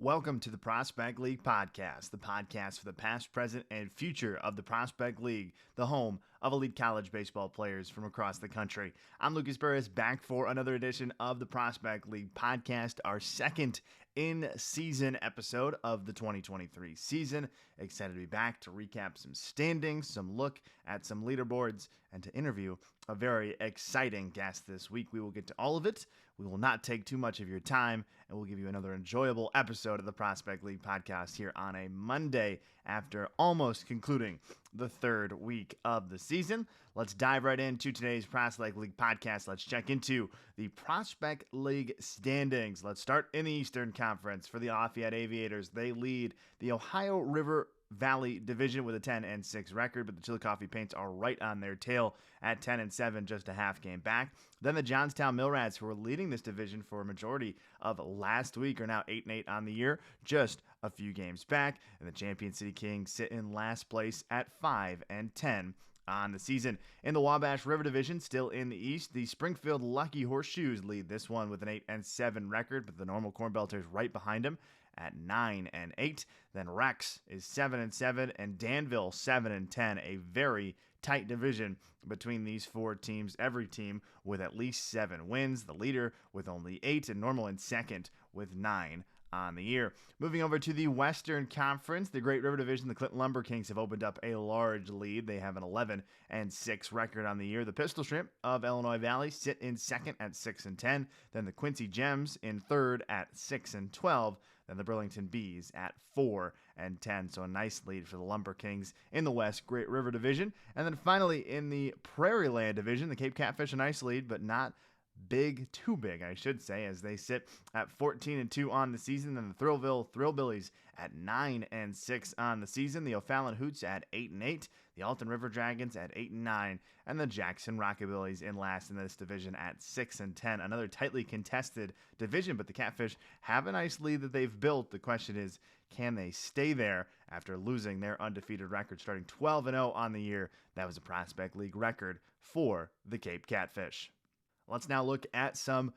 Welcome to the Prospect League Podcast, the podcast for the past, present, and future of the Prospect League, the home of elite college baseball players from across the country. I'm Lucas Burris, back for another edition of the Prospect League Podcast, our second in-season episode of the 2023 season. Excited to be back to recap some standings, some look at some leaderboards, and to interview a very exciting guest this week. We will get to all of it. We will not take too much of your time, and we'll give you another enjoyable episode of the Prospect League Podcast here on a Monday after almost concluding the third week of the season. Let's dive right into today's Prospect League Podcast. Let's check into the Prospect League standings. Let's start in the Eastern Conference. For the Lafayette Aviators, they lead the Ohio River Valley Division with a 10-6 record, but the Chillicothe Paints are right on their tail at 10-7, just a half game back. Then the Johnstown Millrats, who were leading this division for a majority of last week, are now 8-8 on the year, just a few games back. And the Champion City Kings sit in last place at 5-10 on the season. In the Wabash River Division, still in the East, the Springfield Lucky Horseshoes lead this one with an 8-7 record, but the Normal Corn Belters right behind them at 9-8. Then Rex is 7-7, and Danville 7-10. A very tight division between these four teams. Every team with at least 7 wins. The leader with only 8, and Normal in second with 9 on the year. Moving over to the Western Conference, the Great River Division, the Clinton Lumber Kings have opened up a large lead. They have an 11-6 record on the year. The Pistol Shrimp of Illinois Valley sit in second at 6-10. Then the Quincy Gems in third at 6-12. Then the Burlington Bees at 4-10. So a nice lead for the Lumber Kings in the West Great River Division. And then finally in the Prairie Land Division, the Cape Catfish, a nice lead, but not too big, I should say, as they sit at 14-2 on the season. Then the Thrillville Thrillbillies at 9-6 on the season. The O'Fallon Hoots at 8-8. The Alton River Dragons at 8-9. And the Jackson Rockabillies in last in this division at 6-10. Another tightly contested division, but the Catfish have a nice lead that they've built. The question is, can they stay there after losing their undefeated record, starting 12-0 on the year? That was a Prospect League record for the Cape Catfish. Let's now look at some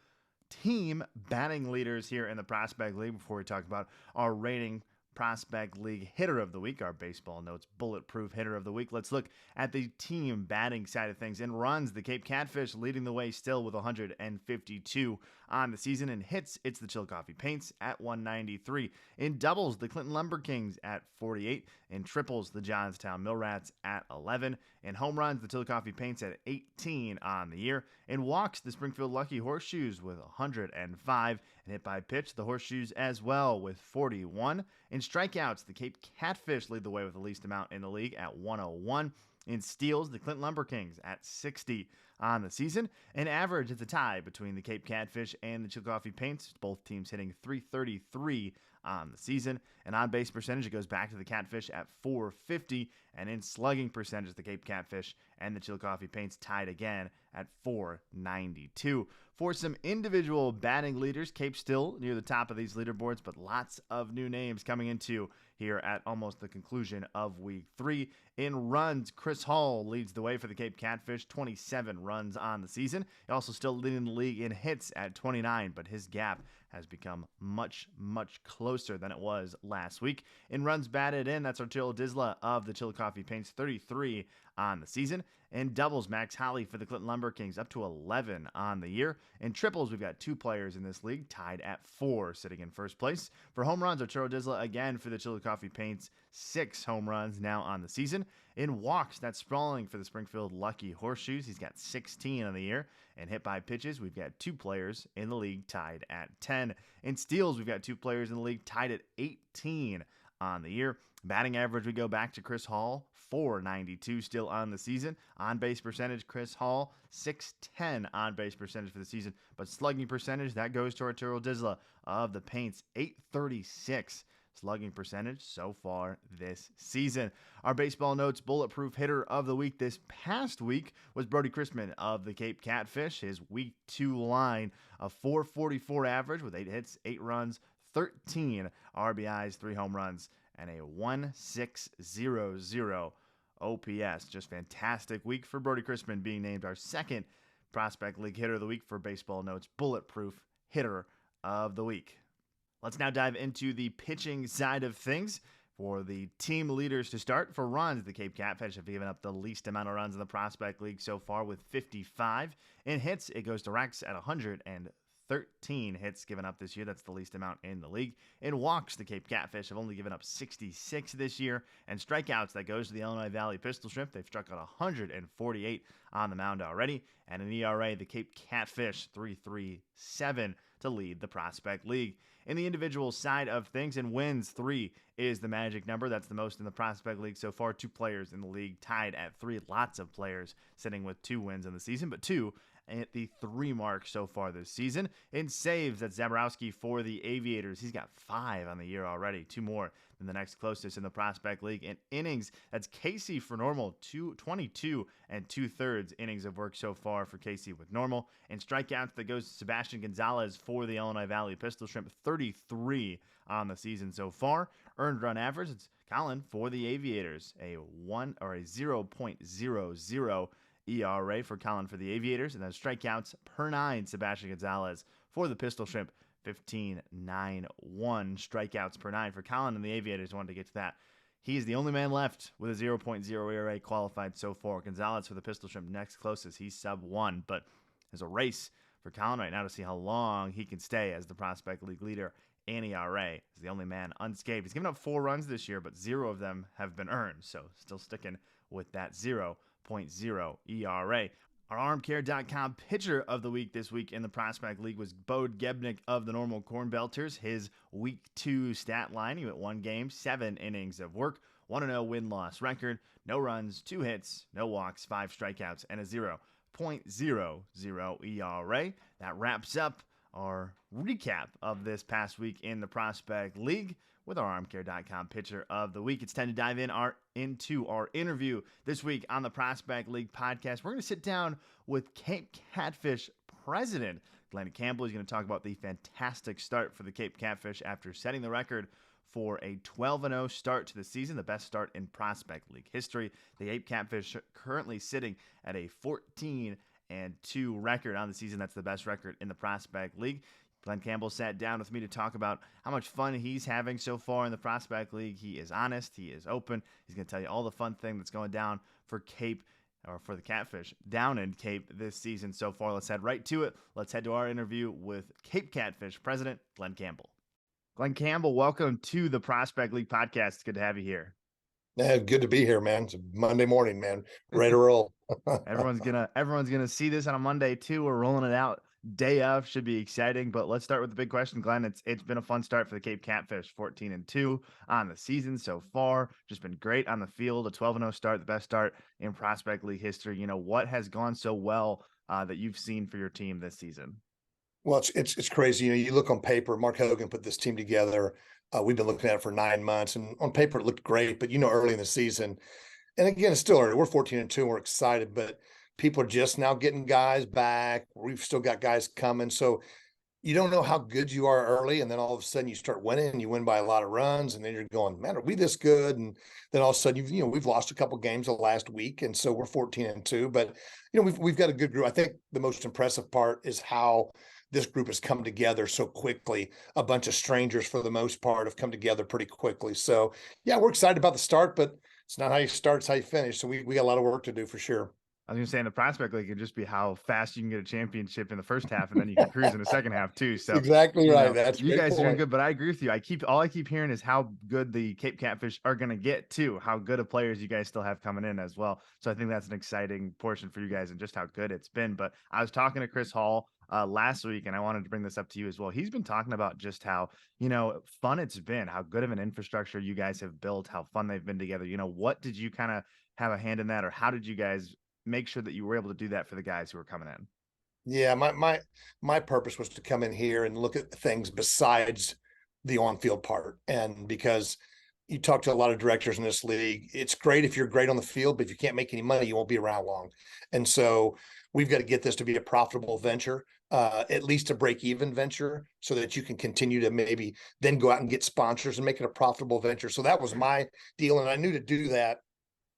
team batting leaders here in the Prospect League before we talk about our rating Prospect League Hitter of the Week, our Baseball Notes Bulletproof Hitter of the Week. Let's look at the team batting side of things. In runs, the Cape Catfish leading the way still with 152 on the season. In hits, it's the Chillicothe Paints at 193. In doubles, the Clinton Lumber Kings at 48. In triples, the Johnstown Millrats at 11. In home runs, the Chillicothe Paints at 18 on the year. In walks, the Springfield Lucky Horseshoes with 105. And hit by pitch, the Horseshoes as well with 41. In strikeouts, the Cape Catfish lead the way with the least amount in the league at 101. In steals, the Clinton Lumber Kings at 60 on the season. In average, it's a tie between the Cape Catfish and the Chillicothe Paints, both teams hitting .333 on the season. And on base percentage, it goes back to the Catfish at .450. And in slugging percentage, the Cape Catfish and the Chillicothe Paints tied again at .492. For some individual batting leaders, Cape still near the top of these leaderboards, but lots of new names coming into here at almost the conclusion of week 3. In runs, Chris Hall leads the way for the Cape Catfish, 27 runs on the season. He also still leading the league in hits at 29, but his gap has become much, much closer than it was last week. In runs batted in, that's Arturo Disla of the Chillicothe Paints, 33 on the season. In doubles, Max Holly for the Clinton Lumber Kings, up to 11 on the year. In triples, we've got 2 players in this league tied at 4, sitting in first place. For home runs, Arturo Disla again for the Chillicothe Paints, 6 home runs now on the season. In walks, that's Sprawling for the Springfield Lucky Horseshoes. He's got 16 on the year. And hit by pitches, we've got 2 players in the league tied at 10. In steals, we've got 2 players in the league tied at 18 on the year. Batting average, we go back to Chris Hall, .492 still on the season. On base percentage, Chris Hall, .610 on base percentage for the season. But slugging percentage, that goes to Arturo Disla of the Paints, .836 slugging percentage so far this season. Our Baseball Notes Bulletproof Hitter of the Week this past week was Brody Chrisman of the Cape Catfish. His week 2 line, a .444 average with 8 hits, 8 runs, 13 RBIs, 3 home runs, and a .1600 OPS. Just fantastic week for Brody Chrisman, being named our second Prospect League Hitter of the Week for Baseball Notes Bulletproof Hitter of the Week. Let's now dive into the pitching side of things. For the team leaders to start, for runs, the Cape Catfish have given up the least amount of runs in the Prospect League so far with 55. In hits, it goes to Rex at 113 hits given up this year. That's the least amount in the league. In walks, the Cape Catfish have only given up 66 this year. And strikeouts, that goes to the Illinois Valley Pistol Shrimp. They've struck out 148 on the mound already. And in ERA, the Cape Catfish 3.37 to lead the Prospect League. In the individual side of things, in wins, 3 is the magic number. That's the most in the Prospect League so far. 2 players in the league tied at 3. Lots of players sitting with 2 wins in the season, but 2 at the 3 mark so far this season. In saves, that's Zaborowski for the Aviators. He's got 5 on the year already, 2 more than the next closest in the Prospect League. In innings, that's Casey for Normal, 22 2/3 innings of work so far for Casey with Normal. In strikeouts, that goes to Sebastian Gonzalez for the Illinois Valley Pistol Shrimp, 33 on the season so far. Earned run average, it's Colin for the Aviators, a 0.00 ERA for Colin for the Aviators, and then strikeouts per 9, Sebastian Gonzalez for the Pistol Shrimp, 15.91 strikeouts per 9 for Colin and the Aviators. Wanted to get to that. He's the only man left with a 0.0 ERA qualified so far. Gonzalez for the Pistol Shrimp next closest. He's sub 1, but there's a race for Colin right now to see how long he can stay as the Prospect League leader. And ERA is the only man unscathed. He's given up 4 runs this year, but 0 of them have been earned, so still sticking with that 0.0 ERA. Our armcare.com pitcher of the week this week in the Prospect League was Bode Gebnick of the Normal Corn Belters. His week 2 stat line, he went 1 game, 7 innings of work, 1-0 win-loss record, no runs, 2 hits, no walks, 5 strikeouts, and a 0.00 ERA. That wraps up our recap of this past week in the Prospect League with our armcare.com pitcher of the week. It's time to dive into our interview this week on the Prospect League podcast. We're going to sit down with Cape Catfish president Glenn Campbell. He's going to talk about the fantastic start for the Cape Catfish after setting the record for a 12-0 start to the season, the best start in Prospect League history. The Cape Catfish currently sitting at a 14-2 record on the season. That's the best record in the Prospect League. Glenn Campbell sat down with me to talk about how much fun he's having so far in the Prospect League. He is honest. He is open. He's going to tell you all the fun thing that's going down for Cape, or for the Catfish down in Cape this season so far. Let's head right to it. Let's head to our interview with Cape Catfish president Glenn Campbell. Glenn Campbell, welcome to the Prospect League podcast. It's good to have you here. Yeah, good to be here, man. It's a Monday morning, man. Ready to roll. Everyone's gonna see this on a Monday too. We're rolling it out day of. Should be exciting. But let's start with the big question, Glenn. It's been a fun start for the Cape Catfish, 14-2 on the season so far. Just been great on the field. A 12-0 start, the best start in Prospect League history. You know, what has gone so well that you've seen for your team this season? Well, it's crazy. You know, you look on paper, Mark Hogan put this team together. We've been looking at it for 9 months, and on paper it looked great. But, you know, early in the season, and again, it's still early. We're 14-2, and we're excited, but people are just now getting guys back. We've still got guys coming. So you don't know how good you are early, and then all of a sudden you start winning, and you win by a lot of runs, and then you're going, man, are we this good? And then all of a sudden, we've lost a couple games the last week, and so we're 14-2. But, you know, we've got a good group. I think the most impressive part is how this group has come together so quickly. A bunch of strangers, for the most part, have come together pretty quickly. So, yeah, we're excited about the start, but it's not how you start, it's how you finish. So we got a lot of work to do for sure. I was going to say in the Prospect League, it can just be how fast you can get a championship in the first half, and then you can cruise in the second half too. So exactly right. That's you guys are doing good, but I agree with you. All I keep hearing is how good the Cape Catfish are going to get too, how good of players you guys still have coming in as well. So I think that's an exciting portion for you guys and just how good it's been. But I was talking to Chris Hall last week, and I wanted to bring this up to you as well. He's been talking about just how, you know, fun it's been, how good of an infrastructure you guys have built, how fun they've been together. You know, what did you kind of have a hand in that, or how did you guys make sure that you were able to do that for the guys who were coming in? Yeah, my purpose was to come in here and look at things besides the on-field part. And because you talk to a lot of directors in this league, it's great if you're great on the field, but if you can't make any money, you won't be around long. And so we've got to get this to be a profitable venture, at least a break-even venture, so that you can continue to maybe then go out and get sponsors and make it a profitable venture. So that was my deal. And I knew to do that,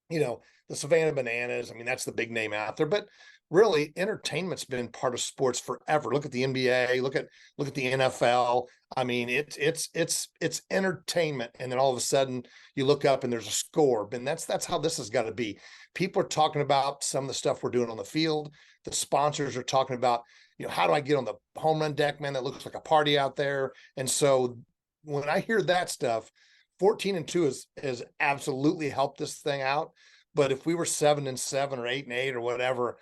you know, the Savannah Bananas, I mean, that's the big name out there, but really entertainment's been part of sports forever. Look at the NBA, look at the NFL. I mean, it's entertainment. And then all of a sudden you look up and there's a score. And that's how this has got to be. People are talking about some of the stuff we're doing on the field. The sponsors are talking about, how do I get on the home run deck, man? That looks like a party out there. And so when I hear that stuff, 14-2 has absolutely helped this thing out. But if we were 7-7 or 8-8 or whatever,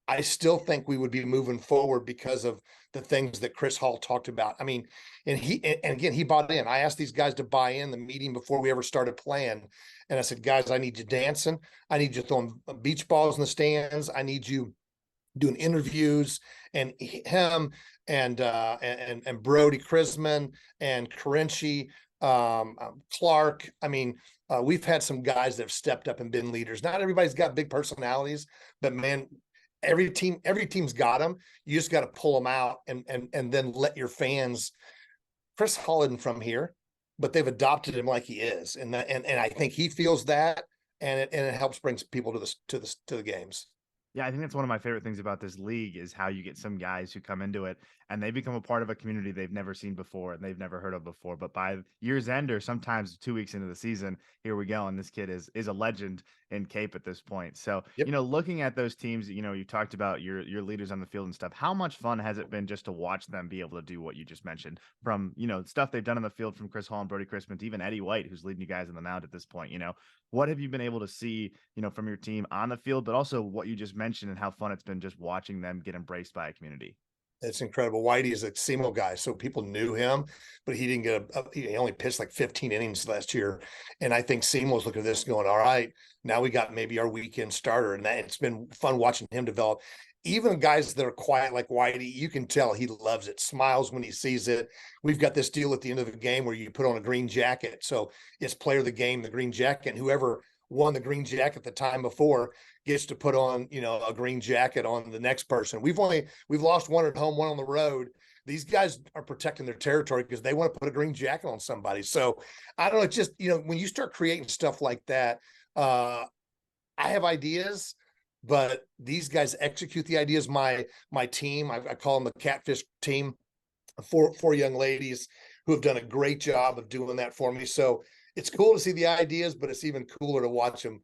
I still think we would be moving forward because of the things that Chris Hall talked about. I mean, and again, he bought in. I asked these guys to buy in the meeting before we ever started playing. And I said, guys, I need you dancing. I need you throwing beach balls in the stands. I need you doing interviews. And him and Brody Chrisman and Carinci, Clark. I mean, we've had some guys that have stepped up and been leaders. Not everybody's got big personalities, but man, every team's got them. You just got to pull them out and then let your fans. Chris Holland from here, but they've adopted him like he is, and I think he feels that, and it helps bring people to the games. Yeah, I think that's one of my favorite things about this league is how you get some guys who come into it and they become a part of a community they've never seen before and they've never heard of before. But by year's end or sometimes 2 weeks into the season, here we go. And this kid is a legend in Cape at this point. So, Yep. Looking at those teams, you talked about your leaders on the field and stuff. How much fun has it been just to watch them be able to do what you just mentioned from, stuff they've done on the field from Chris Hall and Brody Chrisman to even Eddie White, who's leading you guys in the mound at this point? What have you been able to see, from your team on the field, but also what you just mentioned and how fun it's been just watching them get embraced by a community? It's incredible. Whitey is a SEMO guy, so people knew him, but he didn't get he only pitched like 15 innings last year. And I think SEMO's looking at this going, all right, now we got maybe our weekend starter. And it's been fun watching him develop. Even guys that are quiet like Whitey, you can tell he loves it, smiles when he sees it. We've got this deal at the end of the game where you put on a green jacket. So it's player of the game, the green jacket, and whoever won the green jacket the time before gets to put on, a green jacket on the next person. We've lost one at home, one on the road. These guys are protecting their territory because they want to put a green jacket on somebody. So I don't know, it's just, when you start creating stuff like that, I have ideas, but these guys execute the ideas. My team, I call them the Catfish team, four young ladies who have done a great job of doing that for me. So it's cool to see the ideas, but it's even cooler to watch them,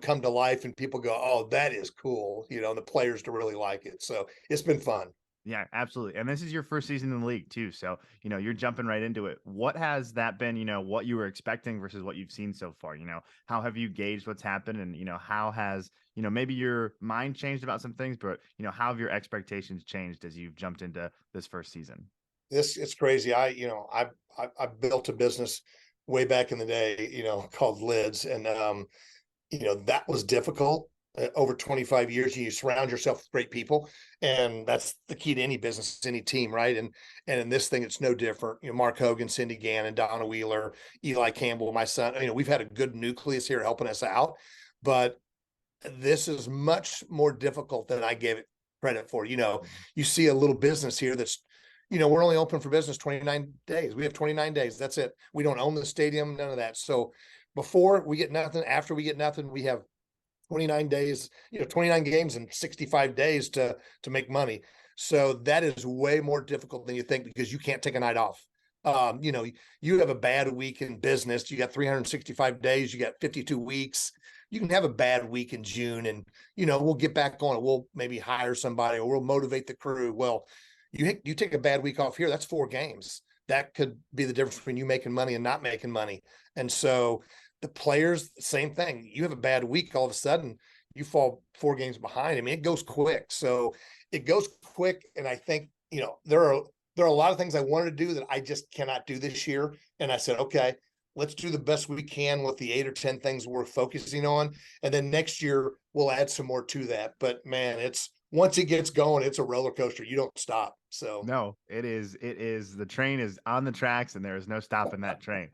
come to life and people go, oh, that is cool, and the players to really like it. So it's been fun. Yeah, absolutely. And this is your first season in the league too. So, you're jumping right into it. What has that been, what you were expecting versus what you've seen so far? How have you gauged what's happened and, how has, maybe your mind changed about some things, but, how have your expectations changed as you've jumped into this first season? It's crazy. I built a business way back in the day, called Lids. And, that was difficult. Over 25 years, you surround yourself with great people, and that's the key to any business, any team, right? And in this thing, it's no different. Mark Hogan, Cindy Gannon, Donna Wheeler, Eli Campbell, my son. We've had a good nucleus here helping us out, but this is much more difficult than I gave it credit for. You see a little business here that's, we're only open for business 29 days. We have 29 days. That's it. We don't own the stadium, none of that. So before we get nothing, after we get nothing, we have 29 days, 29 games in 65 days to make money. So that is way more difficult than you think because you can't take a night off. You have a bad week in business. You got 365 days. You got 52 weeks. You can have a bad week in June and, we'll get back on it. We'll maybe hire somebody or we'll motivate the crew. Well, you take a bad week off here, that's 4 games. That could be the difference between you making money and not making money. And so the players, same thing. You have a bad week, all of a sudden you fall 4 games behind. I mean, it goes quick. So it goes quick. And I think, there are a lot of things I wanted to do that I just cannot do this year. And I said, okay, let's do the best we can with the 8 or 10 things we're focusing on. And then next year we'll add some more to that. But man, once it gets going, it's a roller coaster. You don't stop. So No, it is. The train is on the tracks and there is no stopping that train.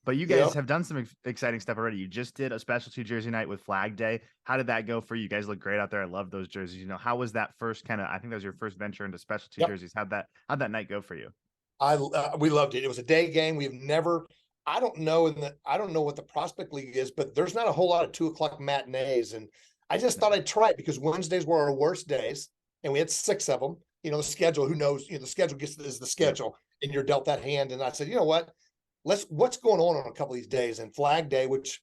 But you guys have done some exciting stuff already. You just did a specialty jersey night with Flag Day. How did that go for you? You guys look great out there. I love those jerseys. How was that first I think that was your first venture into specialty jerseys. How'd that night go for you? We loved it. It was a day game. We've never, I don't know what the Prospect League is, but there's not a whole lot of 2 o'clock matinees. And I just thought I'd try it because Wednesdays were our worst days, and we had 6 of them. The schedule, who knows, the schedule is the Yep. schedule, and you're dealt that hand. And I said, you know what? What's going on a couple of these days? And Flag Day, which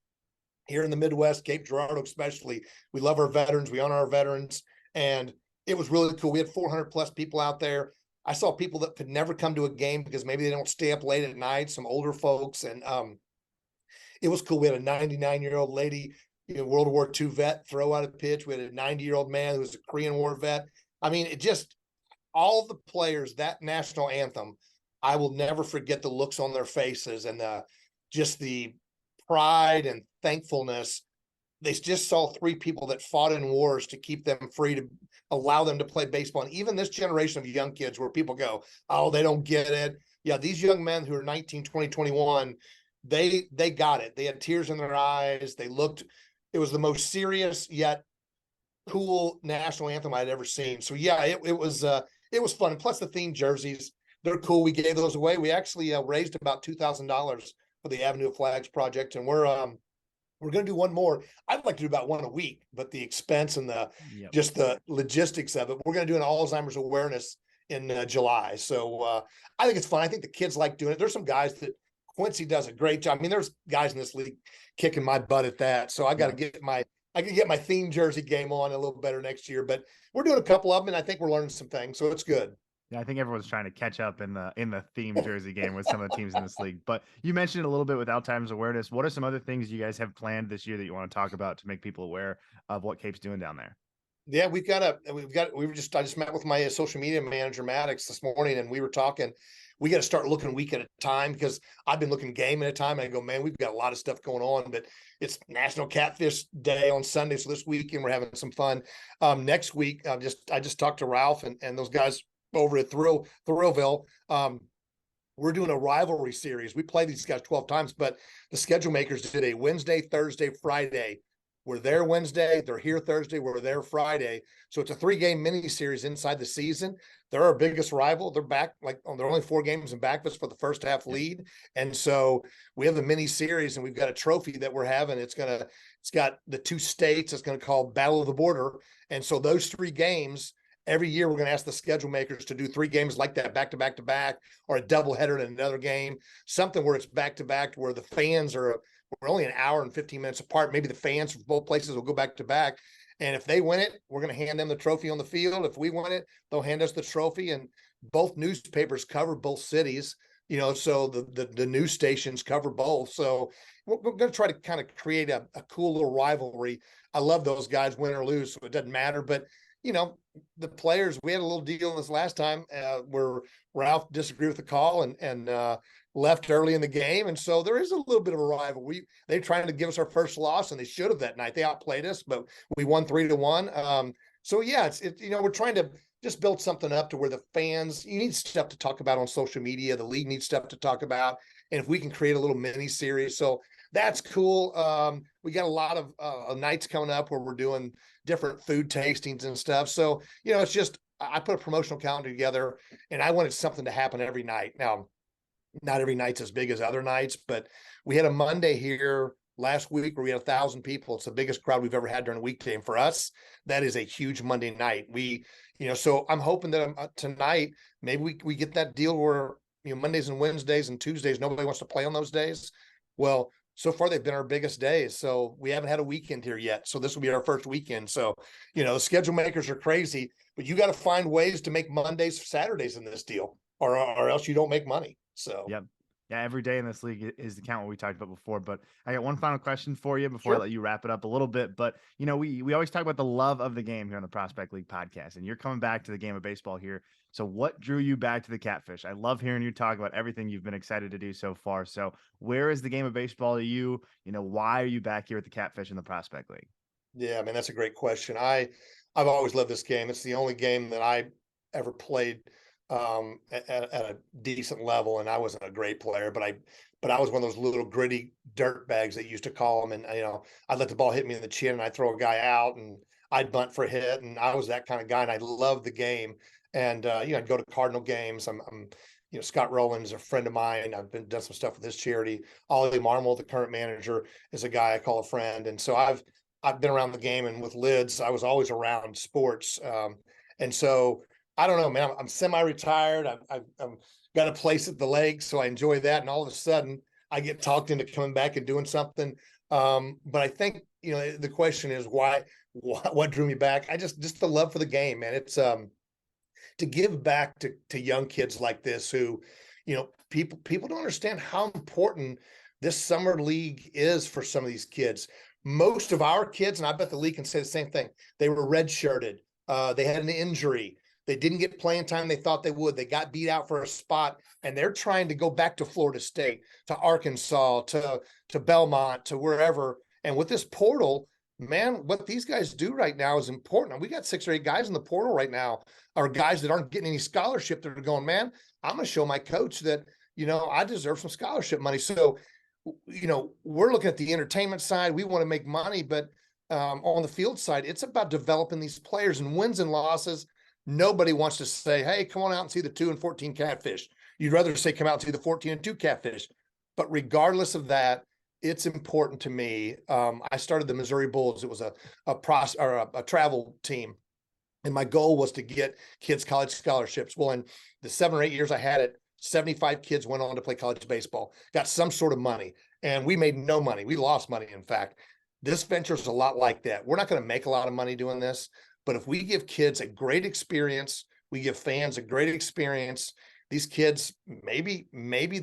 here in the Midwest, Cape Girardeau especially, we love our veterans, we honor our veterans, and it was really cool. We had 400 plus people out there. I saw people that could never come to a game because maybe they don't stay up late at night, some older folks, and it was cool. We had a 99-year-old lady, World War II vet, throw out a pitch. We had a 90-year-old man who was a Korean War vet. I mean, it just, all the players, that national anthem, I will never forget the looks on their faces and just the pride and thankfulness. They just saw 3 people that fought in wars to keep them free, to allow them to play baseball. And even this generation of young kids where people go, oh, they don't get it. Yeah, these young men who are 19, 20, 21, they got it. They had tears in their eyes. It was the most serious yet cool national anthem I'd ever seen. So yeah, it was fun. And plus the theme jerseys, they're cool. We gave those away. We actually raised about $2,000 for the Avenue of Flags project, and we're going to do one more. I'd like to do about one a week, but the expense and just the logistics of it. We're going to do an Alzheimer's awareness in July. So I think it's fun. I think the kids like doing it. There's some guys that Quincy does a great job. I mean, there's guys in this league kicking my butt at that. So I can get my theme jersey game on a little better next year, but we're doing a couple of them, and I think we're learning some things. So it's good. Yeah, I think everyone's trying to catch up in the theme jersey game with some of the teams in this league. But you mentioned a little bit with Alzheimer's awareness. What are some other things you guys have planned this year that you want to talk about to make people aware of what Cape's doing down there? Yeah, I just met with my social media manager, Maddox, this morning, and we were talking. We got to start looking a week at a time because I've been looking game at a time. And I go, man, we've got a lot of stuff going on, but it's National Catfish Day on Sunday. So this weekend we're having some fun. Next week, I just talked to Ralph and those guys over at Thrillville. We're doing a rivalry series. We play these guys 12 times, but the schedule makers did a Wednesday, Thursday, Friday. We're there Wednesday, they're here Thursday, we're there Friday. So it's a 3-game mini series inside the season. They're our biggest rival. They're back, they're only 4 games in backfist for the first half lead. And so we have the mini series, and we've got a trophy that we're having. It's got the 2 states. It's going to call Battle of the Border. And so those 3 games, every year we're going to ask the schedule makers to do 3 games like that, back to back to back, or a doubleheader in another game, something where it's back to back, where the fans we're only an hour and 15 minutes apart. Maybe the fans from both places will go back to back. And if they win it, we're going to hand them the trophy on the field. If we win it, they'll hand us the trophy. And both newspapers cover both cities, so the news stations cover both. So we're going to try to kind of create a cool little rivalry. I love those guys, win or lose, so it doesn't matter. But the players, we had a little deal in this last time where Ralph disagreed with the call and left early in the game. And so there is a little bit of a rival. They're trying to give us our first loss, and they should have that night. They outplayed us, but we won 3-1. So yeah, we're trying to just build something up to where the fans, you need stuff to talk about on social media. The league needs stuff to talk about. And if we can create a little mini series, so that's cool. We got a lot of nights coming up where we're doing different food tastings and stuff. So, it's just, I put a promotional calendar together, and I wanted something to happen every night. Now, not every night's as big as other nights, but we had a Monday here last week where we had 1,000 people. It's the biggest crowd we've ever had during a weekday. And for us, that is a huge Monday night. So I'm hoping that tonight, maybe we get that deal where, Mondays and Wednesdays and Tuesdays, nobody wants to play on those days. Well, so far they've been our biggest days. So we haven't had a weekend here yet. So this will be our first weekend. So, the schedule makers are crazy, but you got to find ways to make Mondays, Saturdays in this deal, or else you don't make money. So, Yep. Yeah, every day in this league is the count what we talked about before. But I got one final question for you before I let you wrap it up a little bit. But, we always talk about the love of the game here on the Prospect League podcast, and you're coming back to the game of baseball here. So what drew you back to the Catfish? I love hearing you talk about everything you've been excited to do so far. So where is the game of baseball to you? Why are you back here at the Catfish in the Prospect League? Yeah, I mean, that's a great question. I've always loved this game. It's the only game that I ever played at a decent level, and I wasn't a great player, but I was one of those little gritty dirt bags that used to call them. And I'd let the ball hit me in the chin, and I'd throw a guy out, and I'd bunt for a hit, and I was that kind of guy, and I loved the game. And I'd go to Cardinal games. I'm Scott Rowland's a friend of mine. I've done some stuff with his charity. Ollie Marmol, the current manager, is a guy I call a friend, and so I've been around the game, and with Lids, I was always around sports. And so I don't know, man, I'm semi-retired. I've got a place at the lake, so I enjoy that. And all of a sudden I get talked into coming back and doing something. But I think, the question is what drew me back? Just the love for the game, man. It's, to give back to young kids like this who, people don't understand how important this summer league is for some of these kids. Most of our kids, and I bet the league can say the same thing, they were redshirted. They had an injury. They didn't get playing time they thought they would. They got beat out for a spot, and they're trying to go back to Florida State, to Arkansas, to Belmont, to wherever. And with this portal, man, what these guys do right now is important. We got 6 or 8 guys in the portal right now, or guys that aren't getting any scholarship that are going, man, I'm going to show my coach that, I deserve some scholarship money. So, we're looking at the entertainment side. We want to make money, but on the field side, it's about developing these players, and wins and losses. Nobody wants to say, hey, come on out and see the 2-14 Catfish. You'd rather say, come out and see the 14-2 Catfish. But regardless of that, it's important to me. I started the Missouri Bulls. It was a travel team, and my goal was to get kids college scholarships. Well, in the 7 or 8 years I had it, 75 kids went on to play college baseball, got some sort of money, and we made no money. We lost money, in fact. This venture is a lot like that. We're not going to make a lot of money doing this, but if we give kids a great experience, we give fans a great experience, these kids, maybe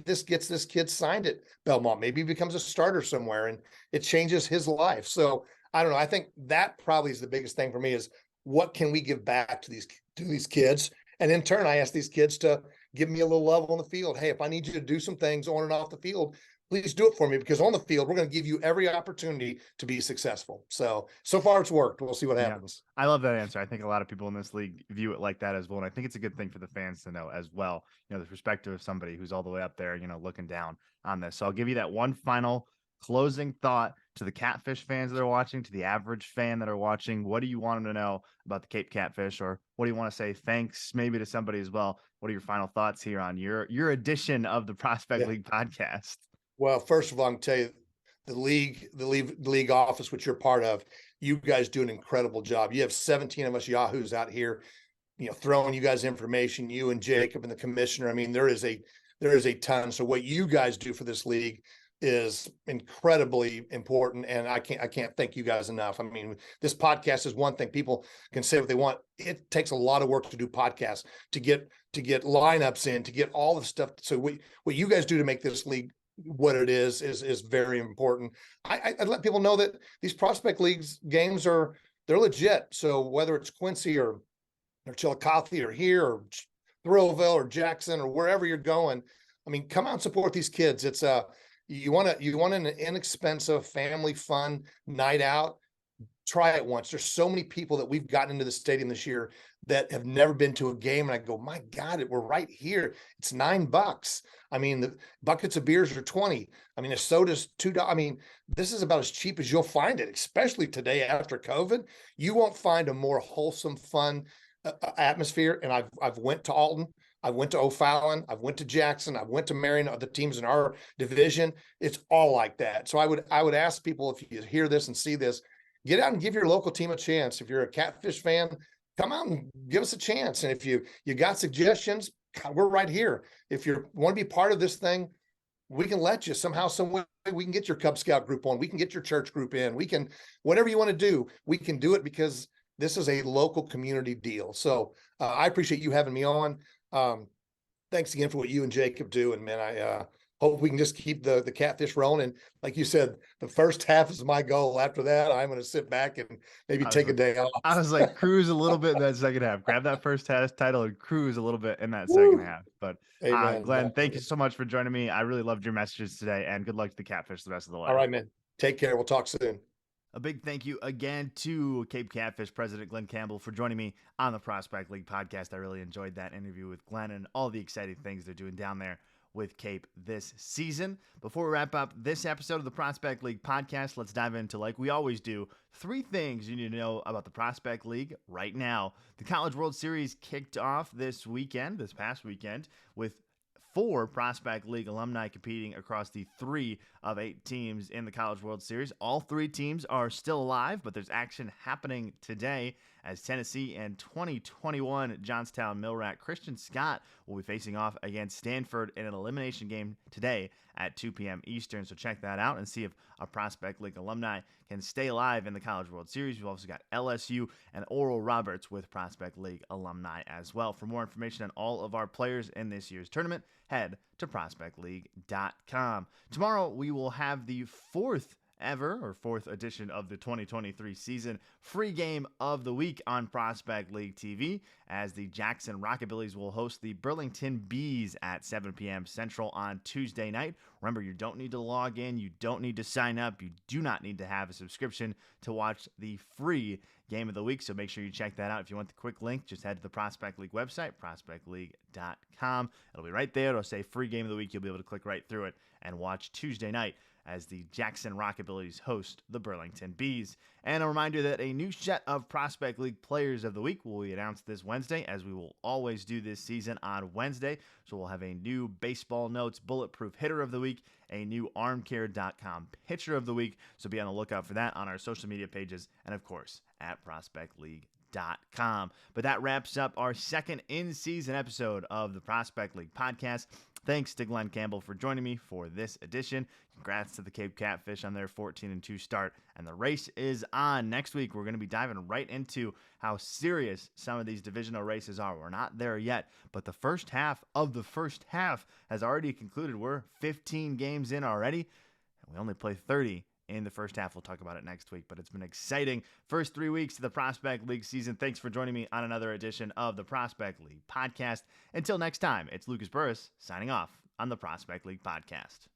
this gets this kid signed at Belmont. Maybe he becomes a starter somewhere, and it changes his life. So I don't know. I think that probably is the biggest thing for me is what can we give back to these kids? And in turn, I ask these kids to give me a little love on the field. Hey, if I need you to do some things on and off the field, please do it for me, because on the field, we're going to give you every opportunity to be successful. So far it's worked. We'll see what happens. I love that answer. I think a lot of people in this league view it like that as well. And I think it's a good thing for the fans to know as well, the perspective of somebody who's all the way up there, looking down on this. So I'll give you that one final closing thought to the Catfish fans that are watching, to the average fan that are watching. What do you want them to know about the Cape Catfish, or what do you want to say thanks maybe to somebody as well? What are your final thoughts here on your edition of the Prospect League podcast? Well, first of all, I'm tell you, the league office, which you're part of, you guys do an incredible job. You have 17 of us yahoos out here, throwing you guys information, you and Jacob and the commissioner. I mean, there is a ton. So what you guys do for this league is incredibly important, and I can't thank you guys enough. I mean, this podcast is one thing. People can say what they want. It takes a lot of work to do podcasts, to get lineups in, to get all the stuff. So what you guys do to make this league what it is very important. I let people know that these prospect leagues games they're legit. So whether it's Quincy or Chillicothe or here or Thrillville or Jackson or wherever you're going, I mean, come out and support these kids. It's you want an inexpensive family fun night out. Try it once. There's so many people that we've gotten into the stadium this year that have never been to a game, and I go, my God, we're right here. It's $9. I mean, the buckets of beers are 20. I mean, a soda's $2. I mean, this is about as cheap as you'll find it, especially today after COVID. You won't find a more wholesome, fun atmosphere. And I've went to Alton, I went to O'Fallon, I've went to Jackson, I've went to Marion, the teams in our division. It's all like that. So I would ask people, if you hear this and see this, get out and give your local team a chance. If you're a Catfish fan, come out and give us a chance. And if you got suggestions, we're right here. If you want to be part of this thing, we can let you somehow, some way. We can get your Cub Scout group on. We can get your church group in. We can, whatever you want to do, we can do it, because this is a local community deal. So I appreciate you having me on. Thanks again for what you and Jacob do. And man, I hope we can just keep the Catfish rolling. And like you said, the first half is my goal. After that, I'm going to sit back and maybe take a day off. I was like, cruise a little bit in that second half. Grab that first title and cruise a little bit in that second half. But Glenn, thank you so much for joining me. I really loved your messages today, and good luck to the Catfish the rest of the way. All right, man. Take care. We'll talk soon. A big thank you again to Cape Catfish President Glenn Campbell for joining me on the Prospect League podcast. I really enjoyed that interview with Glenn and all the exciting things they're doing down there with Cape this season. Before we wrap up this episode of the Prospect League podcast, let's dive into, like we always do, 3 things you need to know about the Prospect League right now. The College World Series kicked off this past weekend, with 4 Prospect League alumni competing across the 3 of 8 teams in the College World Series. All 3 teams are still alive, but there's action happening today as Tennessee and 2021 Johnstown Millrat Christian Scott will be facing off against Stanford in an elimination game today at 2 p.m. Eastern. So check that out and see if a Prospect League alumni can stay alive in the College World Series. We've also got LSU and Oral Roberts with Prospect League alumni as well. For more information on all of our players in this year's tournament, head to prospectleague.com. Tomorrow we will have the fourth edition of the 2023 season free game of the week on Prospect League TV, as the Jackson Rockabillys will host the Burlington Bees at 7 p.m. Central on Tuesday night. Remember, you don't need to log in, you don't need to sign up, you do not need to have a subscription to watch the free game of the week, so make sure you check that out. If you want the quick link, just head to the Prospect League website, prospectleague.com. It'll be right there. It'll say free game of the week. You'll be able to click right through it and watch Tuesday night as the Jackson Rockabillys host the Burlington Bees. And a reminder that a new set of Prospect League Players of the Week will be announced this Wednesday, as we will always do this season on Wednesday. So we'll have a new Baseball Notes Bulletproof Hitter of the Week, a new armcare.com Pitcher of the Week. So be on the lookout for that on our social media pages and, of course, at prospectleague.com. But that wraps up our second in-season episode of the Prospect League podcast. Thanks to Glenn Campbell for joining me for this edition. Congrats to the Cape Catfish on their 14-2 start, and the race is on. Next week, we're going to be diving right into how serious some of these divisional races are. We're not there yet, but the first half of the first half has already concluded. We're 15 games in already, and we only play 30 in the first half. We'll talk about it next week, but it's been exciting first 3 weeks of the Prospect League season. Thanks for joining me on another edition of the Prospect League podcast. Until next time, it's Lucas Burris signing off on the Prospect League podcast.